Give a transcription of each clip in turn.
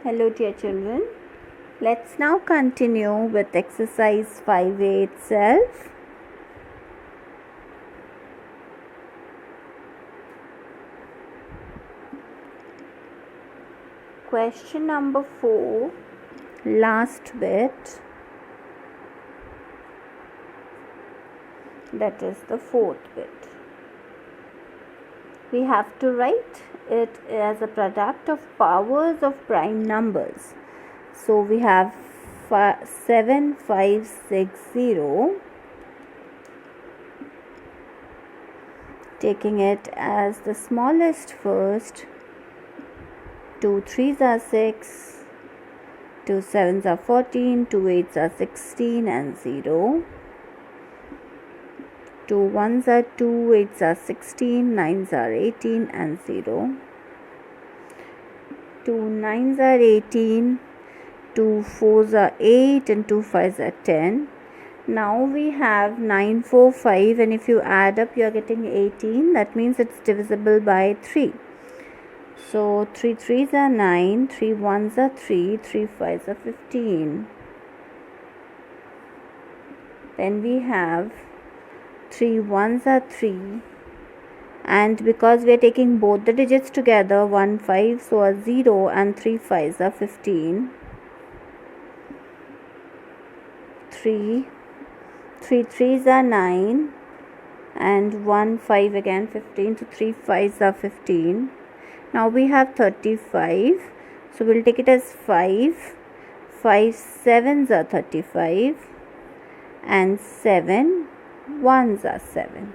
Hello dear children, let's now continue with exercise 5A itself. Question number 4, last bit, that is the fourth bit. We have to write it as a product of powers of prime numbers. So we have 7560, taking it as the smallest first. 2 3s are 6, 2 7s are 14, 2 8s are 16 and 0. 2 1s are 2, 8s are 16, 9s are 18 and 0. 2 9s are 18, 2 4s are 8 and 2 5s are 10. Now we have 9 4 5, and if you add up you are getting 18. That means it's divisible by 3. So 3 3s are 9, 3 1s are 3, 3 5s are 15. Then we have 3 1s are 3, and because we are taking both the digits together, 1 5 so a 0 and 3 5s are 15. 3 3s are 9 and 1 5 again 15, so 3 5s are 15. Now we have 35, so we'll take it as 5 7s are 35 and 7 1s are 7.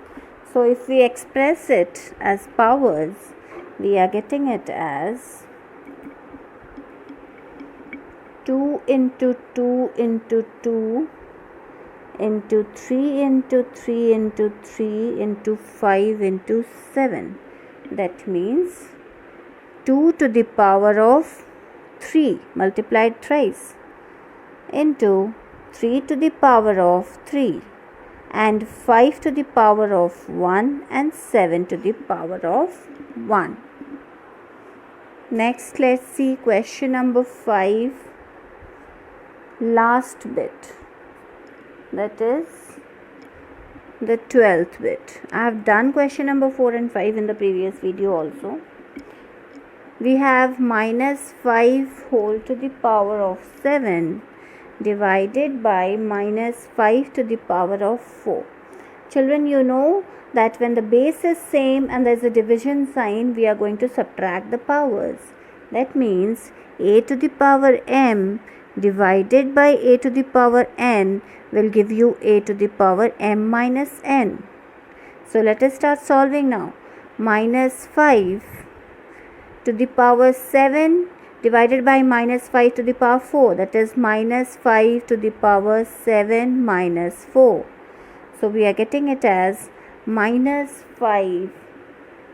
So if we express it as powers, we are getting it as 2 into 2 into 2 into 3 into 3 into 3 into 5 into 7. That means 2 to the power of 3 multiplied thrice into 3 to the power of 3 and 5 to the power of 1 and 7 to the power of 1. Next, let's see question number 5, last bit, that is the 12th bit. I have done question number 4 and 5 in the previous video also. We have minus 5 whole to the power of 7 divided by minus 5 to the power of 4. Children, you know that when the base is same and there is a division sign, we are going to subtract the powers. That means a to the power m divided by a to the power n will give you a to the power m minus n. So let us start solving now. Minus 5 to the power 7 divided by minus 5 to the power 4, that is minus 5 to the power 7 minus 4. So we are getting it as minus 5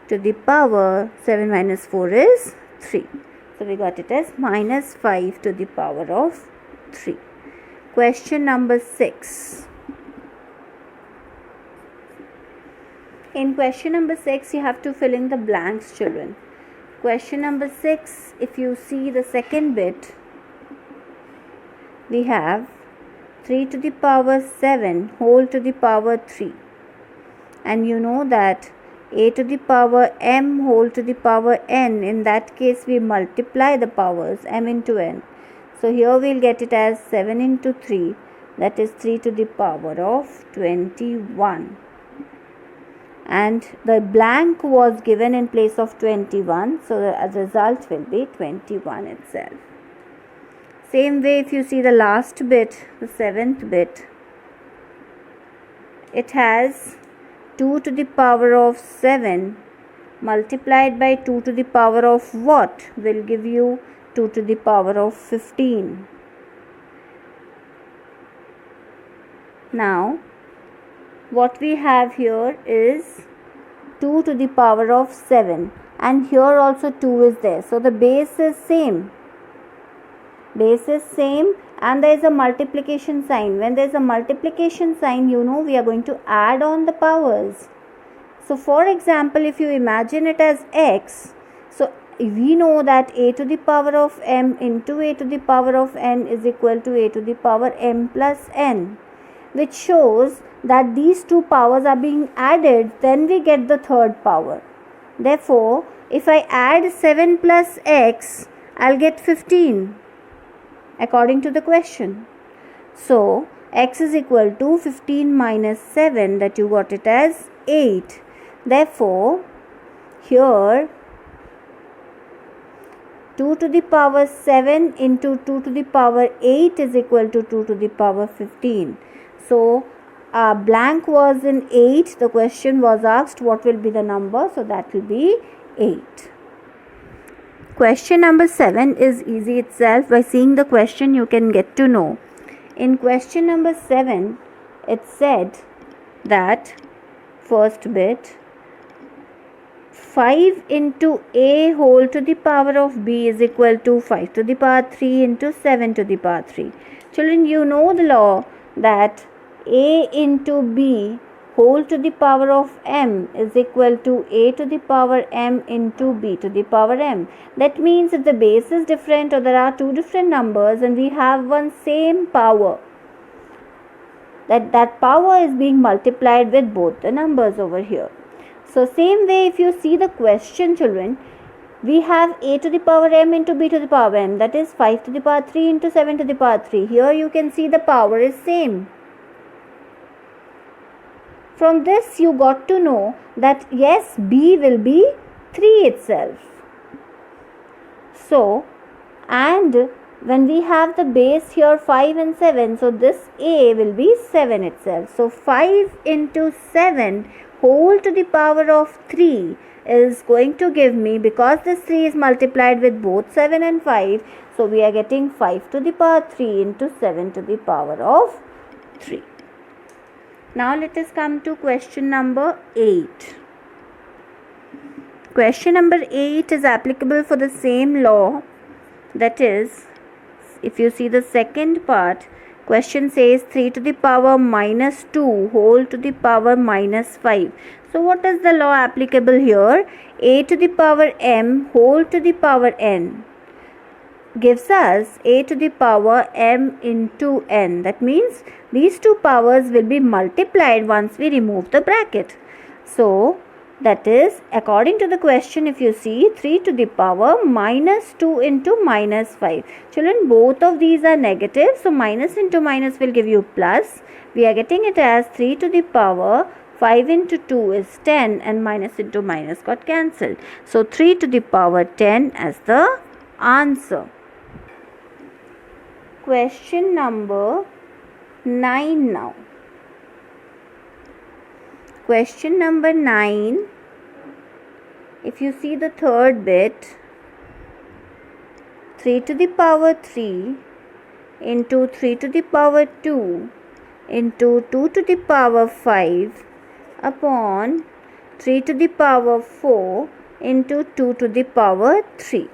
to the power 7 minus 4 is 3. So we got it as minus 5 to the power of 3. Question number 6. In question number 6, you have to fill in the blanks, children. Question number 6, if you see the second bit, we have 3 to the power 7 whole to the power 3. And you know that a to the power m whole to the power n, in that case we multiply the powers m into n. So here we'll get it as 7 into 3, that is 3 to the power of 21. And the blank was given in place of 21, so the result will be 21 itself. Same way, if you see the last bit, the 7th bit, it has 2 to the power of 7 multiplied by 2 to the power of what will give you 2 to the power of 15. Now what we have here is 2 to the power of 7, and here also 2 is there. So the base is same. Base is same and there is a multiplication sign. When there is a multiplication sign, you know we are going to add on the powers. So for example, if you imagine it as x, so we know that a to the power of m into a to the power of n is equal to a to the power m plus n, which shows that these two powers are being added, then we get the third power. Therefore, if I add 7 plus x, I'll get 15 according to the question. So, x is equal to 15 minus 7, that you got it as 8. Therefore, here 2 to the power 7 into 2 to the power 8 is equal to 2 to the power 15. So, blank was in 8. The question was asked what will be the number. So, that will be 8. Question number 7 is easy itself. By seeing the question, you can get to know. In question number 7, it said that first bit, 5 into a whole to the power of b is equal to 5 to the power 3 into 7 to the power 3. Children, you know the law that a into b whole to the power of m is equal to a to the power m into b to the power m. That means if the base is different or there are two different numbers and we have one same power, that power is being multiplied with both the numbers over here. So same way, if you see the question, children, we have a to the power m into b to the power m, that is 5 to the power 3 into 7 to the power 3. Here you can see the power is same. From this you got to know that yes, b will be 3 itself. So, and when we have the base here 5 and 7, so this a will be 7 itself. So, 5 into 7 whole to the power of 3 is going to give me, because this 3 is multiplied with both 7 and 5, so we are getting 5 to the power 3 into 7 to the power of 3. Now let us come to question number 8. Question number 8 is applicable for the same law. That is, if you see the second part, question says 3 to the power minus 2 whole to the power minus 5. So what is the law applicable here? A to the power m whole to the power n gives us a to the power m into n. That means these two powers will be multiplied once we remove the bracket. So that is, according to the question, if you see 3 to the power minus 2 into minus 5. Children, both of these are negative. So minus into minus will give you plus. We are getting it as 3 to the power 5 into 2 is 10 and minus into minus got cancelled. So 3 to the power 10 as the answer. Question number 9 now. Question number 9, if you see the third bit, 3 to the power 3 into 3 to the power 2 into 2 to the power 5 upon 3 to the power 4 into 2 to the power 3.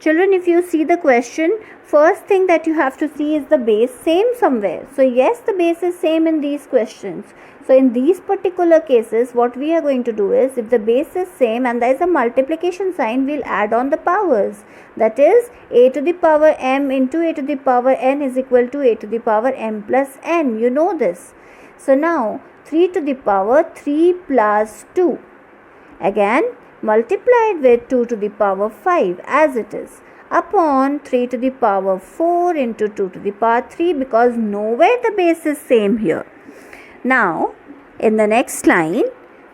Children, if you see the question, first thing that you have to see is the base same somewhere. So yes, the base is same in these questions. So in these particular cases, what we are going to do is, if the base is same and there is a multiplication sign, we'll add on the powers. That is, a to the power m into a to the power n is equal to a to the power m plus n. You know this. So now 3 to the power 3 plus 2. Again, multiplied with 2 to the power 5 as it is, upon 3 to the power 4 into 2 to the power 3, because nowhere the base is same here. Now, in the next line,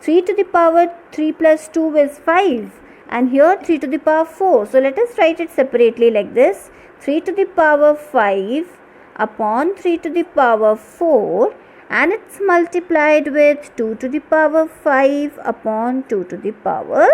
3 to the power 3 plus 2 is 5, and here 3 to the power 4. So, let us write it separately like this. 3 to the power 5 upon 3 to the power 4, and it's multiplied with 2 to the power 5 upon 2 to the power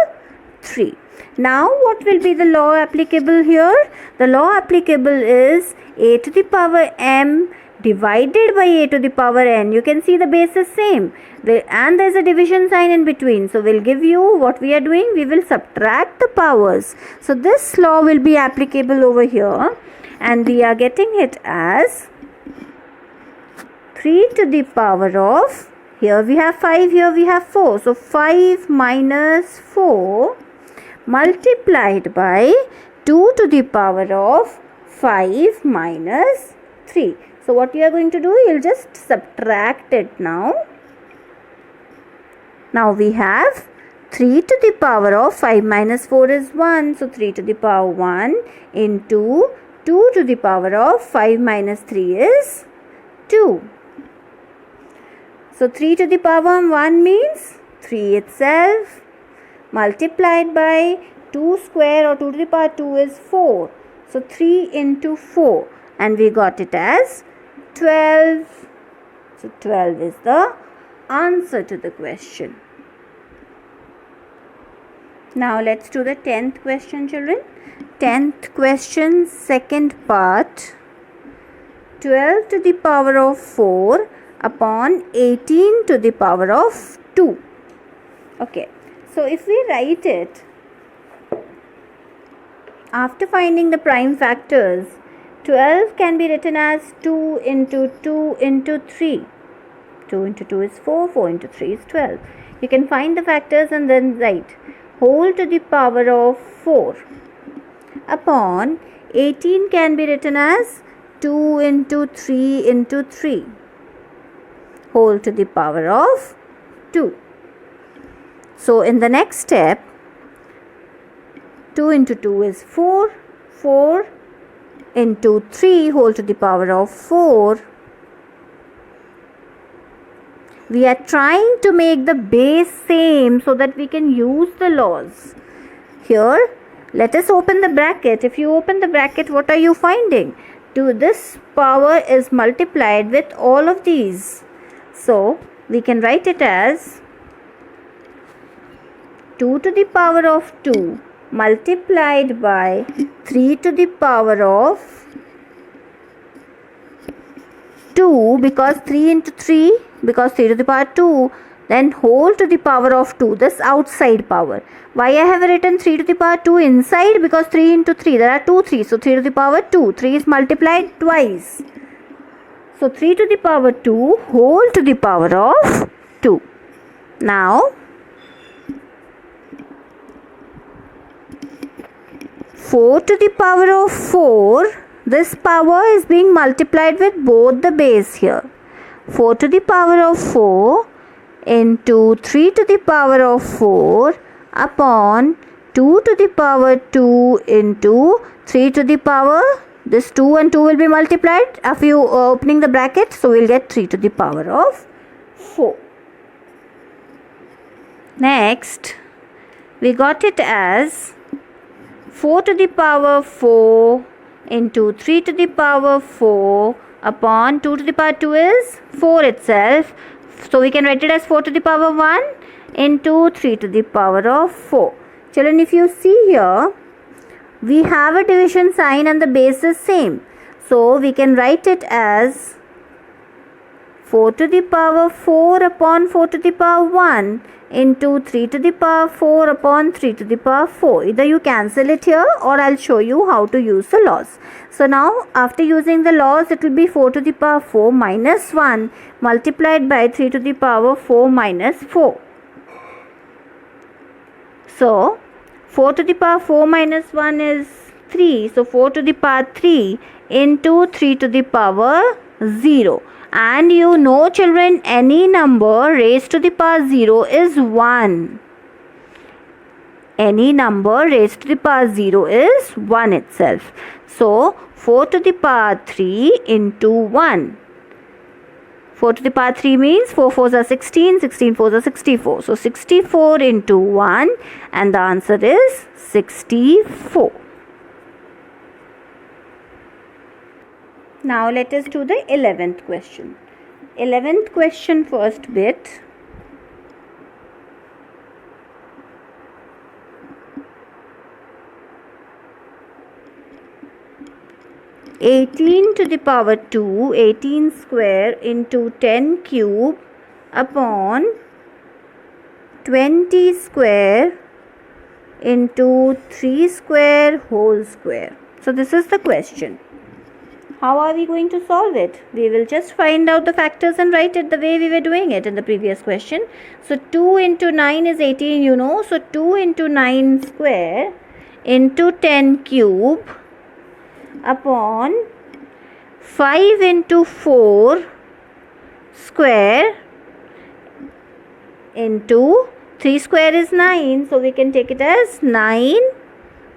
3. Now, what will be the law applicable here? The law applicable is a to the power m divided by a to the power n. You can see the base is same, and there is a division sign in between. So, we'll give you what we are doing. We will subtract the powers. So, this law will be applicable over here, and we are getting it as 3 to the power of, here we have 5, here we have 4. So 5 minus 4 multiplied by 2 to the power of 5 minus 3. So what you are going to do, you'll just subtract it now. Now we have 3 to the power of 5 minus 4 is 1. So 3 to the power 1 into 2 to the power of 5 minus 3 is 2. So 3 to the power 1 means 3 itself, multiplied by 2 square or 2 to the power 2 is 4. So 3 into 4, and we got it as 12. So 12 is the answer to the question. Now let's do the 10th question, children. 10th question, second part. 12 to the power of 4 upon 18 to the power of 2. Okay, so if we write it, after finding the prime factors, 12 can be written as 2 into 2 into 3. 2 into 2 is 4, 4 into 3 is 12. You can find the factors and then write whole to the power of 4 upon 18 can be written as 2 into 3 into 3 whole to the power of 2. So in the next step, 2 into 2 is 4, 4 into 3 whole to the power of 4. We are trying to make the base same so that we can use the laws. Here, let us open the bracket. If you open the bracket, what are you finding? This power is multiplied with all of these. So, we can write it as 2 to the power of 2 multiplied by 3 to the power of 2, because 3 into 3, because 3 to the power 2, then whole to the power of 2, this outside power. Why I have written 3 to the power 2 inside? Because 3 into 3, there are 2 3s, so 3 to the power 2, 3 is multiplied twice. So 3 to the power 2 whole to the power of 2. Now 4 to the power of 4, this power is being multiplied with both the base here. 4 to the power of 4 into 3 to the power of 4 upon 2 to the power 2 into 3 to the power, this 2 and 2 will be multiplied after you opening the bracket, so we'll get 3 to the power of 4. Next, we got it as 4 to the power 4 into 3 to the power 4 upon 2 to the power 2 is 4 itself. So we can write it as 4 to the power 1 into 3 to the power of 4. Children, if you see here, we have a division sign and the base is same. So we can write it as 4 to the power 4 upon 4 to the power 1 into 3 to the power 4 upon 3 to the power 4. Either you cancel it here or I'll show you how to use the laws. So now after using the laws, it will be 4 to the power 4 minus 1 multiplied by 3 to the power 4 minus 4. So 4 to the power 4 minus 1 is 3. So 4 to the power 3 into 3 to the power 0. And you know, children, any number raised to the power 0 is 1. Any number raised to the power 0 is 1 itself. So 4 to the power 3 into 1. 4 to the power 3 means 4 4s are 16, 16 4s are 64. So 64 into 1, and the answer is 64. Now let us do the 11th question. 11th question, first bit. (18 to the power 2, 18 square into 10 cube upon 20 square into 3 square whole square. So this is the question. How are we going to solve it? We will just find out the factors and write it the way we were doing it in the previous question. So 2 into 9 is 18, you know. So 2 into 9 square into 10 cube upon 5 into 4 square into 3 square is 9. So we can take it as 9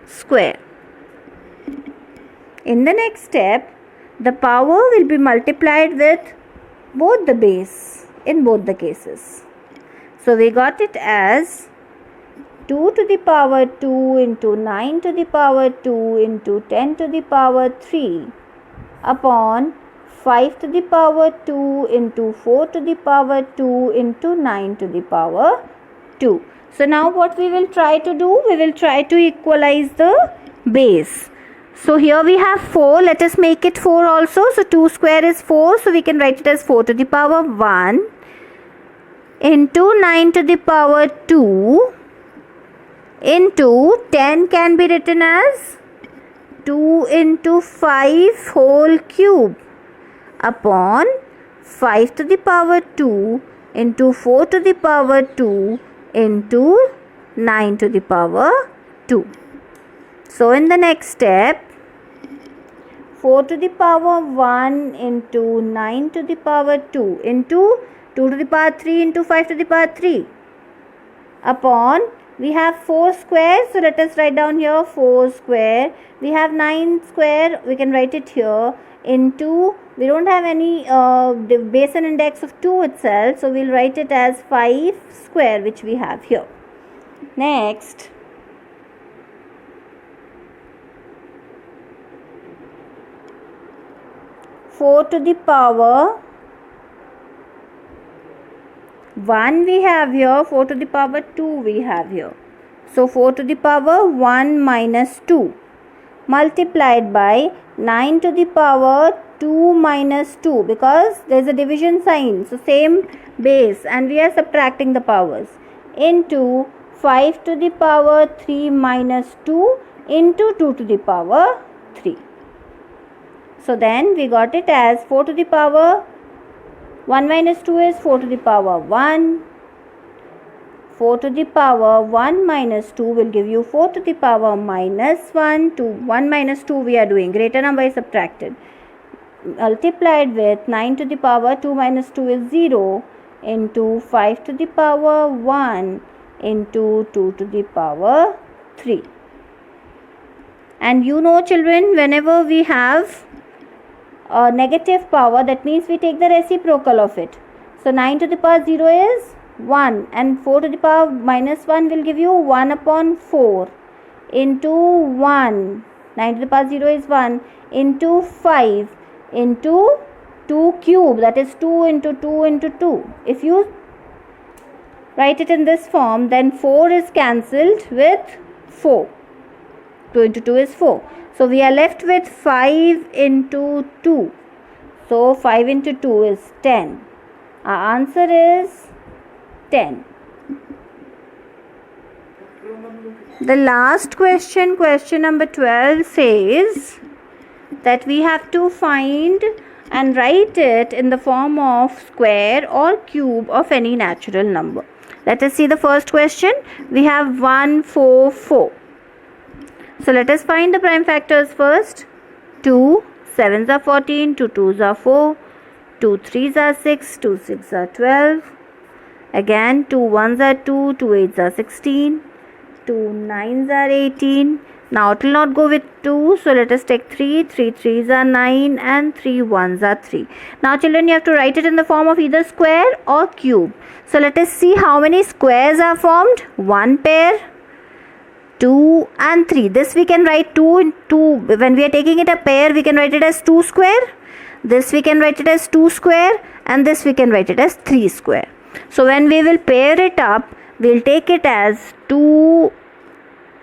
square. In the next step, the power will be multiplied with both the base in both the cases. So we got it as 2 to the power 2 into 9 to the power 2 into 10 to the power 3 upon 5 to the power 2 into 4 to the power 2 into 9 to the power 2. So now what we will try to do, we will try to equalize the base. So here we have 4, let us make it 4 also. So 2 square is 4, so we can write it as 4 to the power 1 into 9 to the power 2 into 10 can be written as 2 into 5 whole cube upon 5 to the power 2 into 4 to the power 2 into 9 to the power 2. So in the next step, 4 to the power 1 into 9 to the power 2 into 2 to the power 3 into 5 to the power 3 upon, we have 4 square, so let us write down here 4 square. We have 9 square, we can write it here, into, we don't have any base and index of 2 itself, so we'll write it as 5 square, which we have here. Next, four to the power 1 we have here, 4 to the power 2 we have here. So 4 to the power 1 minus 2 multiplied by 9 to the power 2 minus 2, because there is a division sign, so same base and we are subtracting the powers, into 5 to the power 3 minus 2 into 2 to the power 3. So then we got it as 4 to the power 1 minus 2 is 4 to the power 1. 4 to the power 1 minus 2 will give you 4 to the power minus 1. 1 minus 2 we are doing. Greater number is subtracted. Multiplied with 9 to the power 2 minus 2 is 0 into 5 to the power 1 into 2 to the power 3. And you know children, whenever we have a negative power, that means we take the reciprocal of it. So 9 to the power 0 is 1 and 4 to the power minus 1 will give you 1 upon 4 into 1. 9 to the power 0 is 1 into 5 into 2 cube, that is 2 into 2 into 2. If you write it in this form, then 4 is cancelled with 4. 2 into 2 is 4. So we are left with 5 into 2. So 5 into 2 is 10. Our answer is 10. The last question, question number 12, says that we have to find and write it in the form of square or cube of any natural number. Let us see the first question. We have 1, 4, 4. So let us find the prime factors first. 2 7s are 14, 2 2s are 4, 2 3s are 6, 2 6s are 12. Again 2 1s are 2, 2 8s are 16, 2 9s are 18. Now it will not go with 2, so let us take 3, 3 3s are 9 and 3 1s are 3. Now children, you have to write it in the form of either square or cube. So let us see how many squares are formed. 1 pair, 2 and 3. This we can write 2 into, when we are taking it a pair, we can write it as 2 square. This we can write it as 2 square and this we can write it as 3 square. So when we will pair it up, we will take it as 2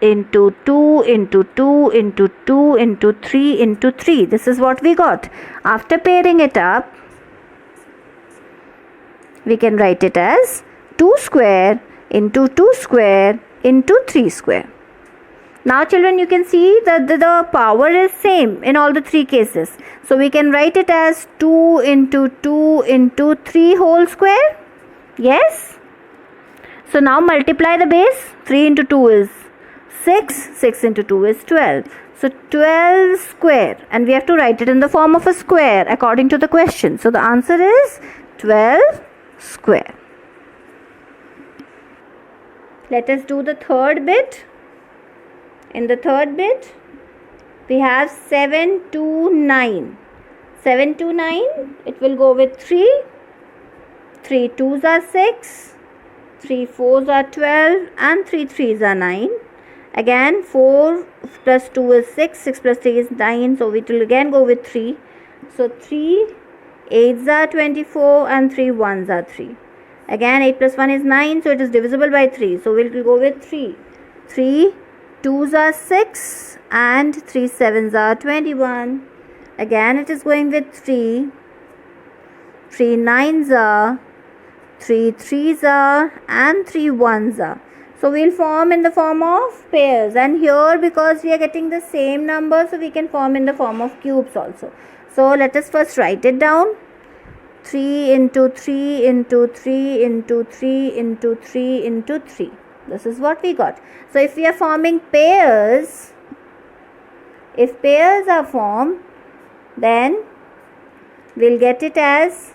into 2 into 2 into 2 into 3 into 3. This is what we got. After pairing it up, we can write it as 2 square into 2 square into 3 square. Now children, you can see that the power is same in all the three cases. So we can write it as 2 into 2 into 3 whole square. Yes. So now multiply the base. 3 into 2 is 6. 6 into 2 is 12. So 12 square, and we have to write it in the form of a square according to the question. So the answer is 12 square. Let us do the third bit. In the third bit, we have 7 to 9. 7 to 9, it will go with 3. 3 2s are 6. 3 4s are 12. And 3 3s are 9. Again, 4 plus 2 is 6. 6 plus 3 is 9. So, it will again go with 3. So, 3 8s are 24 and 3 1s are 3. Again, 8 plus 1 is 9. So, it is divisible by 3. So, we will go with 3. 3 2s are 6 and 3 7s are 21. Again, it is going with 3. 3 9s are, 3 3s are, and 3 1s are. So we'll form in the form of pairs, and here because we are getting the same number, so we can form in the form of cubes also. So let us first write it down. 3 into 3 into 3 into 3 into 3 into 3. This is what we got. So if we are forming pairs, if pairs are formed, then we'll get it as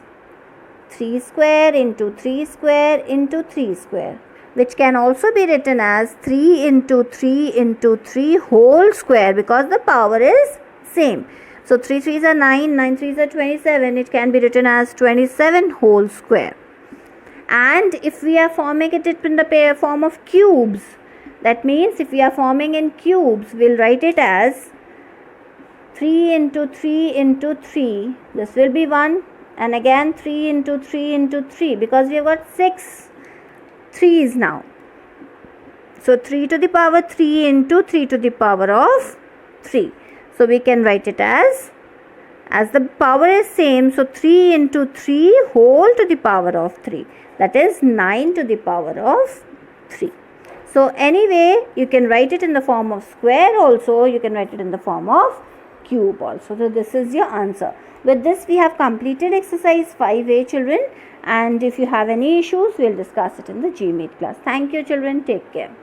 3 square into 3 square into 3 square, which can also be written as 3 into 3 into 3 whole square, because the power is same. So 3 3s are 9, 9 3s are 27. It can be written as 27 whole square. And if we are forming it in the form of cubes, that means if we are forming in cubes, we'll write it as 3 into 3 into 3. This will be 1. And again 3 into 3 into 3, because we have got 6 3's now. So 3 to the power 3 into 3 to the power of 3. So we can write it as the power is same, so 3 into 3 whole to the power of 3. That is 9 to the power of 3. So anyway, you can write it in the form of square also. You can write it in the form of cube also. So this is your answer. With this, we have completed exercise 5A, children. And if you have any issues, we'll discuss it in the GMAT class. Thank you, children. Take care.